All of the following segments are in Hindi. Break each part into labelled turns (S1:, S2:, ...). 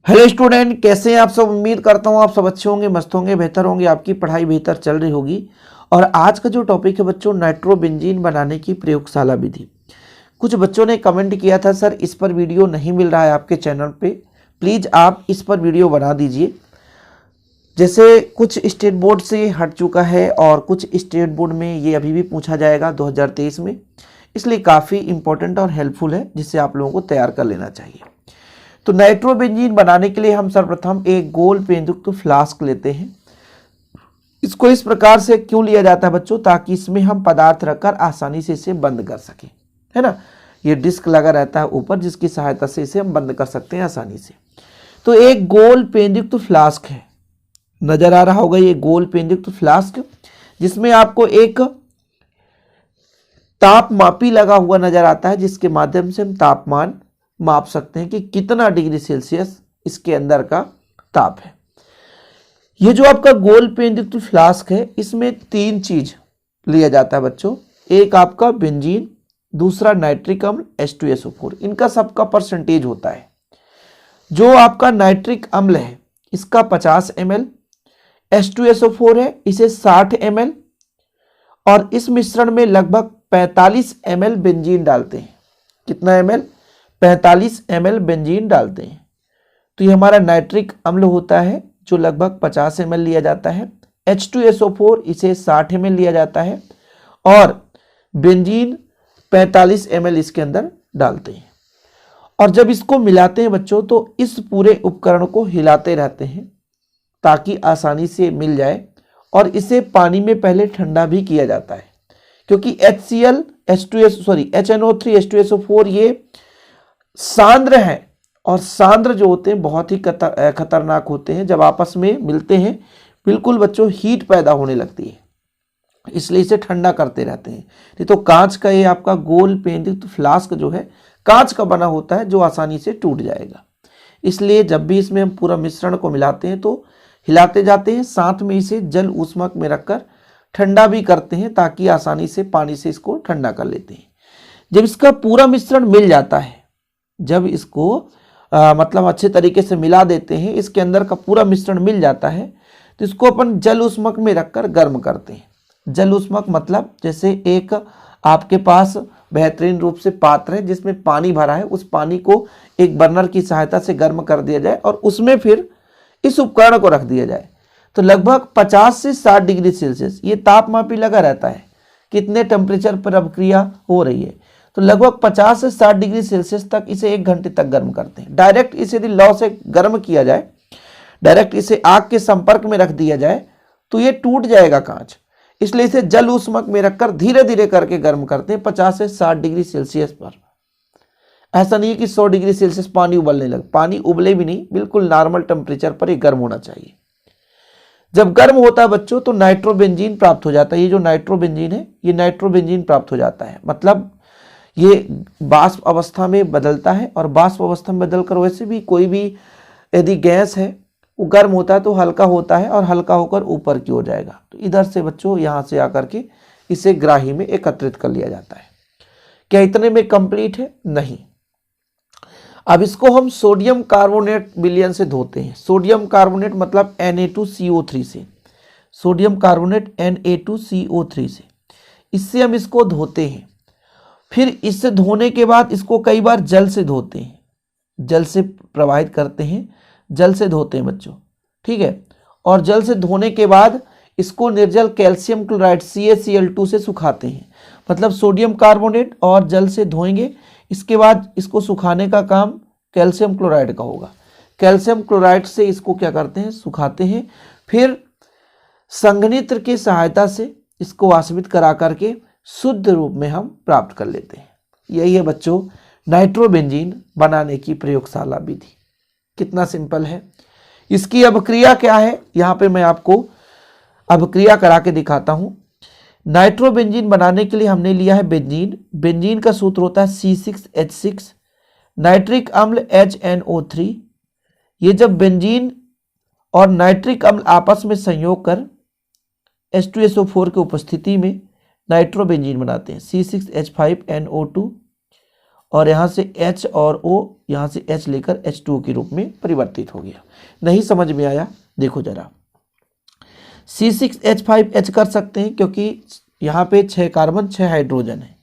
S1: हेलो स्टूडेंट, कैसे हैं आप सब। उम्मीद करता हूं आप सब अच्छे होंगे, मस्त होंगे, बेहतर होंगे, आपकी पढ़ाई बेहतर चल रही होगी। और आज का जो टॉपिक है बच्चों, नाइट्रोबेंजीन बनाने की प्रयोगशाला विधि। कुछ बच्चों ने कमेंट किया था, सर इस पर वीडियो नहीं मिल रहा है आपके चैनल पे, प्लीज़ आप इस पर वीडियो बना दीजिए। जैसे कुछ स्टेट बोर्ड से हट चुका है और कुछ स्टेट बोर्ड में ये अभी भी पूछा जाएगा 2023 में, इसलिए काफ़ी इंपॉर्टेंट और हेल्पफुल है, जिससे आप लोगों को तैयार कर लेना चाहिए। तो नाइट्रोबेंजीन बनाने के लिए हम सर्वप्रथम एक गोल पेंदुक्त फ्लास्क लेते हैं। इसको इस प्रकार से क्यों लिया जाता है बच्चों, ताकि इसमें हम पदार्थ रखकर आसानी से इसे बंद कर सकें, है ना। ये डिस्क लगा रहता है ऊपर, जिसकी सहायता से इसे हम बंद कर सकते हैं आसानी से। तो एक गोल पेंदुक्त फ्लास्क है, नजर आ रहा होगा ये गोल पेंदुक्त फ्लास्क, जिसमें आपको एक तापमापी लगा हुआ नजर आता है, जिसके माध्यम से हम तापमान माप सकते हैं कि कितना डिग्री सेल्सियस इसके अंदर का ताप है। ये जो आपका गोल पेंदुक्त फ्लास्क है, इसमें तीन चीज लिया जाता है बच्चों। एक आपका बेंजीन, दूसरा नाइट्रिक अम्ल H2SO4, इनका सबका परसेंटेज होता है। जो आपका नाइट्रिक अम्ल है इसका 50 ml, H2SO4 है इसे 60 ml, और इस मिश्रण में लगभग 45 ml बेंजीन डालते हैं। कितना ml? 45 ml बेंजीन डालते हैं। तो ये हमारा नाइट्रिक अम्ल होता है, जो लगभग 50 ml लिया जाता है। H2SO4 इसे 60 ml लिया जाता है, और बेंजीन 45 ml इसके अंदर डालते हैं। और जब इसको मिलाते हैं बच्चों, तो इस पूरे उपकरण को हिलाते रहते हैं ताकि आसानी से मिल जाए। और इसे पानी में पहले ठंडा भी किया जाता है, क्योंकि HNO3 H2SO4 ये सांद्र हैं, और सांद्र जो होते हैं बहुत ही खतरनाक होते हैं। जब आपस में मिलते हैं बिल्कुल बच्चों हीट पैदा होने लगती है, इसलिए इसे ठंडा करते रहते हैं। नहीं तो कांच का ये आपका गोल पेंदुक्त फ्लास्क जो है कांच का बना होता है, जो आसानी से टूट जाएगा। इसलिए जब भी इसमें हम पूरा मिश्रण को मिलाते हैं तो हिलाते जाते हैं, साथ में इसे जल ऊष्मक में रखकर ठंडा भी करते हैं, ताकि आसानी से पानी से इसको ठंडा कर लेते हैं। जब इसका पूरा मिश्रण मिल जाता है, जब इसको मतलब अच्छे तरीके से मिला देते हैं, इसके अंदर का पूरा मिश्रण मिल जाता है, तो इसको अपन जल ऊष्मक में रखकर गर्म करते हैं। जल ऊष्मक मतलब जैसे एक आपके पास बेहतरीन रूप से पात्र है जिसमें पानी भरा है, उस पानी को एक बर्नर की सहायता से गर्म कर दिया जाए और उसमें फिर इस उपकरण को रख दिया जाए। तो लगभग 50 से 60 डिग्री सेल्सियस ये तापमापी लगा रहता है, कितने टेम्परेचर पर अभिक्रिया हो रही है। तो लगभग 50 से 60 डिग्री सेल्सियस तक इसे 1 घंटे तक गर्म करते हैं। डायरेक्ट इसे यदि लौ से गर्म किया जाए, डायरेक्ट इसे आग के संपर्क में रख दिया जाए, तो ये टूट जाएगा कांच। इसलिए इसे जल ऊष्मक में रखकर धीरे धीरे करके गर्म करते हैं 50 से 60 डिग्री सेल्सियस पर। ऐसा नहीं है कि 100 डिग्री सेल्सियस पानी उबलने लगे, पानी उबले भी नहीं, बिल्कुल नॉर्मल टेम्परेचर पर ये गर्म होना चाहिए। जब गर्म होता है बच्चों, तो नाइट्रोबेंजीन प्राप्त हो जाता है। ये जो नाइट्रोबेंजीन है, ये नाइट्रोबेंजीन प्राप्त हो जाता है, मतलब ये वाष्प अवस्था में बदलता है। और वाष्प अवस्था में बदलकर वैसे भी कोई भी यदि गैस है वो गर्म होता है तो हल्का होता है, और हल्का होकर ऊपर की ओर जाएगा। तो इधर से बच्चों यहाँ से आकर के इसे ग्राही में एकत्रित कर लिया जाता है। क्या इतने में कंप्लीट है? नहीं। अब इसको हम सोडियम कार्बोनेट विलयन से धोते हैं। सोडियम कार्बोनेट मतलब Na2CO3 से, सोडियम कार्बोनेट Na2CO3 से, इससे हम इसको धोते हैं। फिर इससे धोने के बाद इसको कई बार जल से धोते हैं, जल से प्रवाहित करते हैं, जल से धोते हैं बच्चों, ठीक है। और जल से धोने के बाद इसको निर्जल कैल्शियम क्लोराइड CaCl2 से सुखाते हैं। मतलब सोडियम कार्बोनेट और जल से धोएंगे, इसके बाद इसको सुखाने का काम कैल्शियम क्लोराइड का होगा। कैल्शियम क्लोराइड से इसको क्या करते हैं? सुखाते हैं। फिर संघनित्र की सहायता से इसको वाष्पित करा करके शुद्ध रूप में हम प्राप्त कर लेते हैं। यही है बच्चों नाइट्रोबेंजीन बनाने की प्रयोगशाला विधि। कितना सिंपल है। इसकी अभिक्रिया क्या है, यहाँ पे मैं आपको अभिक्रिया करा के दिखाता हूँ। नाइट्रोबेंजीन बनाने के लिए हमने लिया है बेंजीन। बेंजीन का सूत्र होता है C6H6, नाइट्रिक अम्ल HNO3। ये जब बेंजीन और नाइट्रिक अम्ल आपस में संयोग कर H2SO4 की उपस्थिति में नाइट्रोबेंजीन बनाते हैं, C6H5NO2। और यहाँ से H और O, यहाँ से H लेकर H2O के रूप में परिवर्तित हो गया। नहीं समझ में आया? देखो जरा, C6H5H कर सकते हैं क्योंकि यहाँ पे 6 कार्बन 6 हाइड्रोजन है।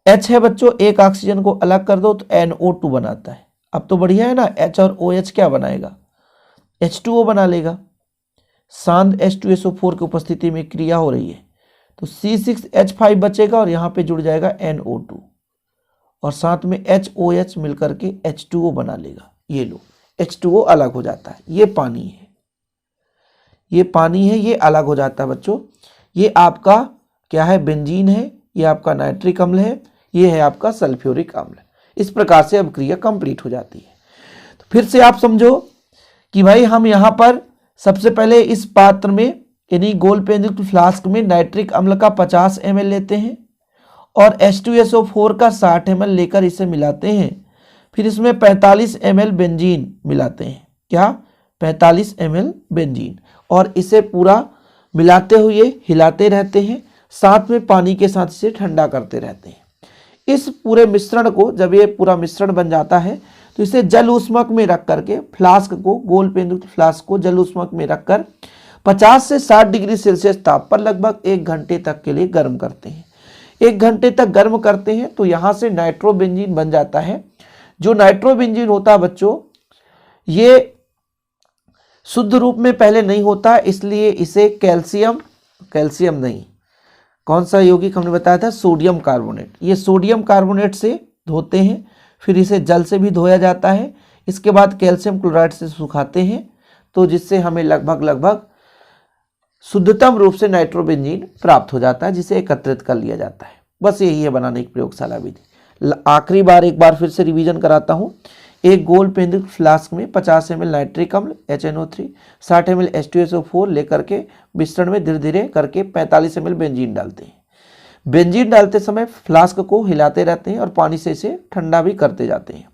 S1: H है बच्चों, एक ऑक्सीजन को अलग कर दो तो NO2 बनाता है। अब तो बढ़िया है ना, H और OH क्या बनाएगा? H2O बना लेगा। सांद्र H2SO4 की उपस्थिति में क्रिया हो रही है तो C6H5 बचेगा और यहाँ पे जुड़ जाएगा NO2 और साथ में HOH मिलकर के H2O बना लेगा। ये लो, H2O अलग हो जाता है। ये पानी है, ये पानी है, ये अलग हो जाता है बच्चों। ये आपका क्या है? बेंजीन है। ये आपका नाइट्रिक अम्ल है। ये है आपका सल्फ्यूरिक अम्ल। इस प्रकार से अब क्रिया कंप्लीट हो जाती है। तो फिर से आप समझो कि भाई हम यहाँ पर सबसे पहले इस पात्र में यानी गोल पेंजुक्त फ्लास्क में नाइट्रिक अम्ल का 50 ml लेते हैं और H2SO4 का 60 ml लेकर इसे मिलाते हैं। फिर इसमें 45 ml बेंजीन मिलाते हैं। क्या? 45 ml बेंजीन, और इसे पूरा मिलाते हुए हिलाते रहते हैं, साथ में पानी के साथ इसे ठंडा करते रहते हैं। इस पूरे मिश्रण को, जब ये पूरा मिश्रण बन जाता है तो इसे जल ऊष्मक में रख करके फ्लास्क को, गोल पेंजुक्त फ्लास्क को जल ऊष्मक में रखकर 50 से 60 डिग्री सेल्सियस ताप पर लगभग 1 घंटे तक के लिए गर्म करते हैं। 1 घंटे तक गर्म करते हैं तो यहाँ से नाइट्रोबेंजीन बन जाता है। जो नाइट्रोबेंजीन होता है बच्चों, ये शुद्ध रूप में पहले नहीं होता, इसलिए इसे कैल्शियम नहीं, कौन सा यौगिक हमने बताया था? Sodium carbonate. ये सोडियम कार्बोनेट से धोते हैं, फिर इसे जल से भी धोया जाता है। इसके बाद कैल्शियम क्लोराइड से सुखाते हैं, तो जिससे हमें लगभग शुद्धतम रूप से नाइट्रोबेंजीन प्राप्त हो जाता है, जिसे एकत्रित कर लिया जाता है। बस यही है बनाने की प्रयोगशाला विधि। आखिरी बार एक बार फिर से रिवीजन कराता हूँ। एक गोल पेंजुक्त फ्लास्क में 50 ml नाइट्रिक अम्ल HNO3, 60 ml H2SO4 लेकर के मिश्रण में धीरे धीरे करके 45 ml बेंजीन डालते हैं। बेंजीन डालते समय फ्लास्क को हिलाते रहते हैं और पानी से इसे ठंडा भी करते जाते हैं।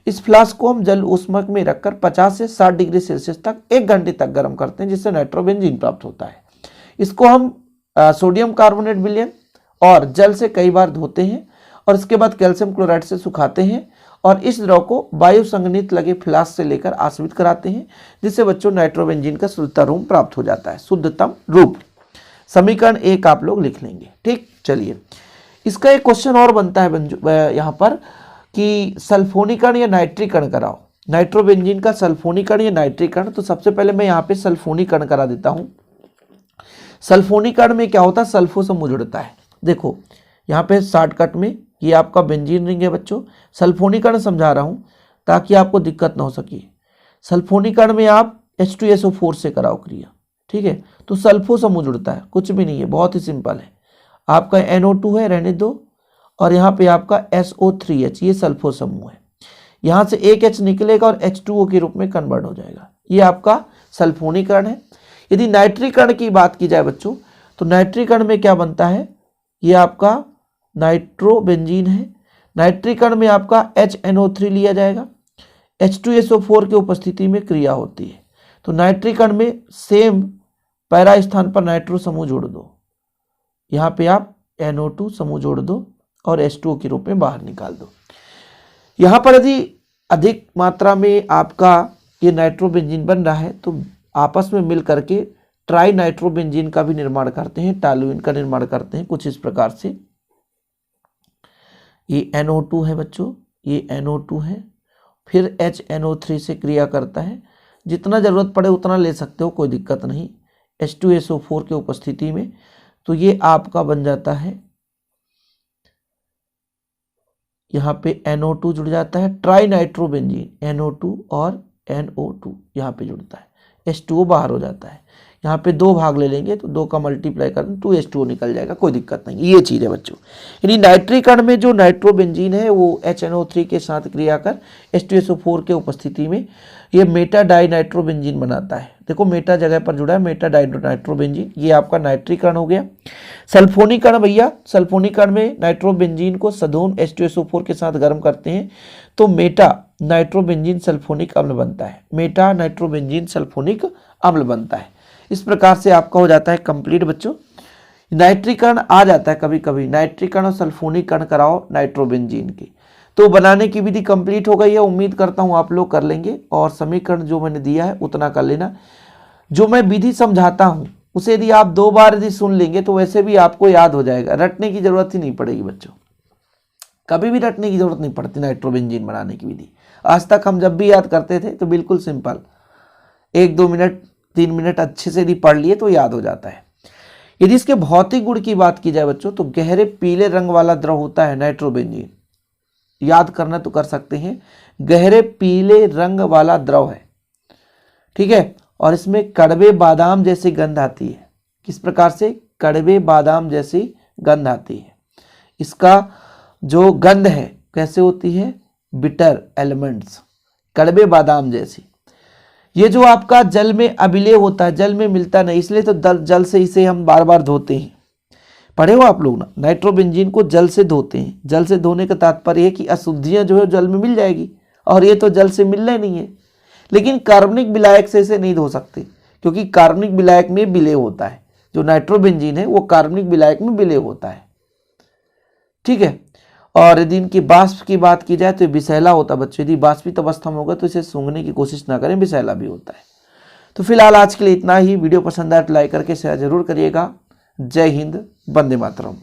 S1: इस फ्लास्क को हम जल ऊष्मक में रखकर 50 से 60 डिग्री सेल्सियस तक 1 घंटे तक गर्म करते हैं, जिससे नाइट्रोबेंजीन प्राप्त होता है। इसको हम सोडियम कार्बोनेट विलयन और जल से कई बार धोते हैं और इसके बाद कैल्शियम क्लोराइड से सुखाते हैं और इस द्रव को वायु संघनित लगे फ्लास्क से लेकर आश्रित कराते हैं, जिससे बच्चों नाइट्रोबेंजीन का शुद्धतम रूप प्राप्त हो जाता है। शुद्धतम रूप समीकरण 1 आप लोग लिख लेंगे। ठीक, चलिए इसका एक क्वेश्चन और बनता है यहाँ पर कि सल्फोनीकरण या नाइट्रीकरण कराओ। नाइट्रोबेंजीन का सल्फोनीकरण या नाइट्रीकरण। तो सबसे पहले मैं यहाँ पे सल्फोनीकरण करा देता हूँ। सल्फोनीकरण में क्या होता है? सल्फो समूह जुड़ता है। देखो यहाँ पे शॉर्टकट में ये आपका बेंजीन रिंग है बच्चों। सल्फोनीकरण समझा रहा हूँ ताकि आपको दिक्कत ना हो सके। सल्फोनीकरण में आप H2SO4 से कराओ क्रिया, ठीक है। तो सल्फो समूह जुड़ता है, कुछ भी नहीं है, बहुत ही सिंपल है। आपका NO2 है, रहने दो, और यहाँ पे आपका SO3H, ये सल्फो समूह है। यहाँ से एक H निकलेगा और H2O के रूप में कन्वर्ट हो जाएगा। ये आपका सल्फोनीकरण है। यदि नाइट्रीकरण की बात की जाए बच्चों, तो नाइट्रीकरण में क्या बनता है? ये आपका नाइट्रोबेंजीन है। नाइट्रीकरण में आपका HNO3 लिया जाएगा, H2SO4 की उपस्थिति में क्रिया होती है। तो नाइट्रीकरण में सेम पैरा स्थान पर नाइट्रो समूह जोड़ दो, यहाँ पे आप NO2 समूह जोड़ दो और H2O के रूप में बाहर निकाल दो। यहाँ पर यदि अधिक मात्रा में आपका ये नाइट्रोबेंजीन बन रहा है तो आपस में मिल करके ट्राई नाइट्रोबेंजीन का भी निर्माण करते हैं, टॉलुइन का निर्माण करते हैं कुछ इस प्रकार से। ये NO2 है बच्चों, ये NO2 है, फिर HNO3 से क्रिया करता है। जितना ज़रूरत पड़े उतना ले सकते हो, कोई दिक्कत नहीं, H2SO4 की उपस्थिति में। तो ये आपका बन जाता है, यहाँ पे NO2 जुड़ जाता है, ट्राई नाइट्रोबेंजीन NO2 और NO2 यहाँ पे जुड़ता है, H2O बाहर हो जाता है। यहाँ पे 2 भाग ले लेंगे तो 2 का मल्टीप्लाई कर 2H2O निकल जाएगा, कोई दिक्कत नहीं। ये चीज़ है बच्चों। यानी नाइट्रीकरण में जो नाइट्रोबेंजीन है वो HNO3 के साथ क्रिया कर H2SO4 के उपस्थिति में ये मेटा डाई नाइट्रोबेंजीन बनाता है। देखो मेटा जगह पर जुड़ा है, मेटा डाई नाइट्रोबेंजीन, ये आपका नाइट्रीकरण हो गया। सल्फोनीकरण भैया, सल्फोनीकरण में नाइट्रोबेंजीन को सधून H2SO4 के साथ गर्म करते हैं तो मेटा नाइट्रोबेंजीन सल्फोनिक अम्ल बनता है, मेटा नाइट्रोबेंजीन सल्फोनिक अम्ल बनता है। इस प्रकार से आपका हो जाता है कंप्लीट बच्चों। नाइट्रीकरण आ जाता है कभी कभी, नाइट्रीकरण और सल्फोनीकरण कराओ नाइट्रोबेंजीन की, तो बनाने की विधि कंप्लीट हो गई है, उम्मीद करता हूँ आप लोग कर लेंगे। और समीकरण जो मैंने दिया है उतना कर लेना। जो मैं विधि समझाता हूँ उसे यदि आप 2 बार यदि सुन लेंगे तो वैसे भी आपको याद हो जाएगा, रटने की जरूरत ही नहीं पड़ेगी बच्चों, कभी भी रटने की जरूरत नहीं पड़ती नाइट्रोबेंजीन बनाने की विधि। आज तक हम जब भी याद करते थे तो बिल्कुल सिंपल, 1-2 मिनट 3 मिनट अच्छे से यदि पढ़ लिए तो याद हो जाता है। यदि इसके भौतिक गुण की बात की जाए बच्चों तो गहरे पीले रंग वाला द्रव होता है नाइट्रोबेंजीन, याद करना तो कर सकते हैं, गहरे पीले रंग वाला द्रव है, ठीक है। और इसमें कड़वे बादाम जैसी गंध आती है। किस प्रकार से? कड़वे बादाम जैसी गंध आती है। इसका जो गंध है कैसे होती है? बिटर एलिमेंट्स, कड़वे बादाम जैसी। ये जो आपका जल में अविलेय होता है, जल में मिलता नहीं, इसलिए तो जल से इसे हम बार बार धोते हैं। पढ़े हो आप लोग ना, नाइट्रोबेंजीन को जल से धोते हैं। जल से धोने का तात्पर्य है कि अशुद्धियां जो है जल में मिल जाएगी, और ये तो जल से मिलना नहीं है। लेकिन कार्बनिक विलायक से इसे नहीं धो सकते, क्योंकि कार्बनिक विलायक में विलेय होता है। जो नाइट्रोबेंजीन है वो कार्बनिक विलायक में विलेय होता है, ठीक है। और यदि इनकी वाष्प की बात की जाए तो विषैला होता है बच्चों। यदि वाष्पित अवस्था में होगा तो इसे सूंघने की कोशिश ना करें, विषैला भी होता है। तो फिलहाल आज के लिए इतना ही। वीडियो पसंद आए तो लाइक करके शेयर जरूर करिएगा। जय हिंद, वंदे मातरम।